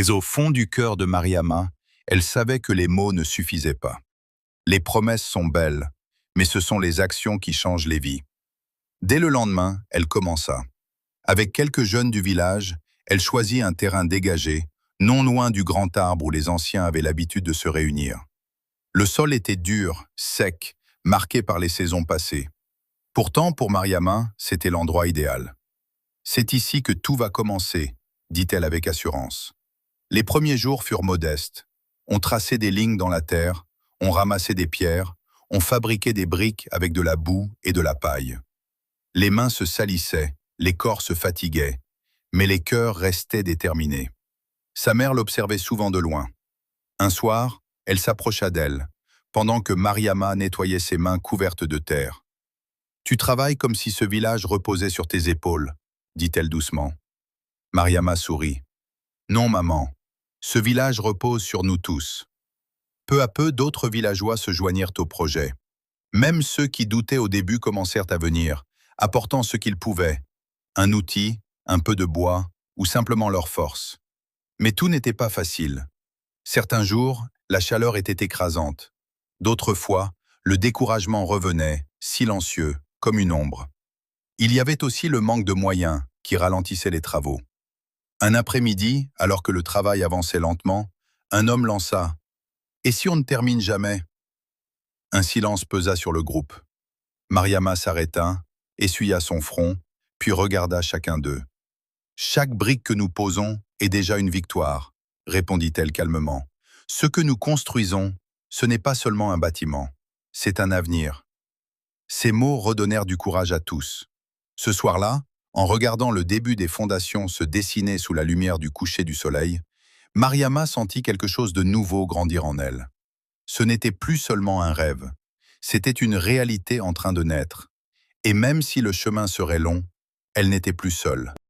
Mais au fond du cœur de Mariama, elle savait que les mots ne suffisaient pas. Les promesses sont belles, mais ce sont les actions qui changent les vies. Dès le lendemain, elle commença. Avec quelques jeunes du village, elle choisit un terrain dégagé, non loin du grand arbre où les anciens avaient l'habitude de se réunir. Le sol était dur, sec, marqué par les saisons passées. Pourtant, pour Mariama, c'était l'endroit idéal. « C'est ici que tout va commencer », dit-elle avec assurance. Les premiers jours furent modestes. On traçait des lignes dans la terre, on ramassait des pierres, on fabriquait des briques avec de la boue et de la paille. Les mains se salissaient, les corps se fatiguaient, mais les cœurs restaient déterminés. Sa mère l'observait souvent de loin. Un soir, elle s'approcha d'elle, pendant que Mariama nettoyait ses mains couvertes de terre. « Tu travailles comme si ce village reposait sur tes épaules », dit-elle doucement. Mariama sourit. « Non, maman, ce village repose sur nous tous. » Peu à peu, d'autres villageois se joignirent au projet. Même ceux qui doutaient au début commencèrent à venir, apportant ce qu'ils pouvaient, un outil, un peu de bois ou simplement leur force. Mais tout n'était pas facile. Certains jours, la chaleur était écrasante. D'autres fois, le découragement revenait, silencieux, comme une ombre. Il y avait aussi le manque de moyens qui ralentissait les travaux. Un après-midi, alors que le travail avançait lentement, un homme lança « Et si on ne termine jamais ?» Un silence pesa sur le groupe. Mariama s'arrêta, essuya son front, puis regarda chacun d'eux. « Chaque brique que nous posons est déjà une victoire, » répondit-elle calmement. « Ce que nous construisons, ce n'est pas seulement un bâtiment, c'est un avenir. » Ces mots redonnèrent du courage à tous. Ce soir-là, en regardant le début des fondations se dessiner sous la lumière du coucher du soleil, Mariama sentit quelque chose de nouveau grandir en elle. Ce n'était plus seulement un rêve, c'était une réalité en train de naître. Et même si le chemin serait long, elle n'était plus seule.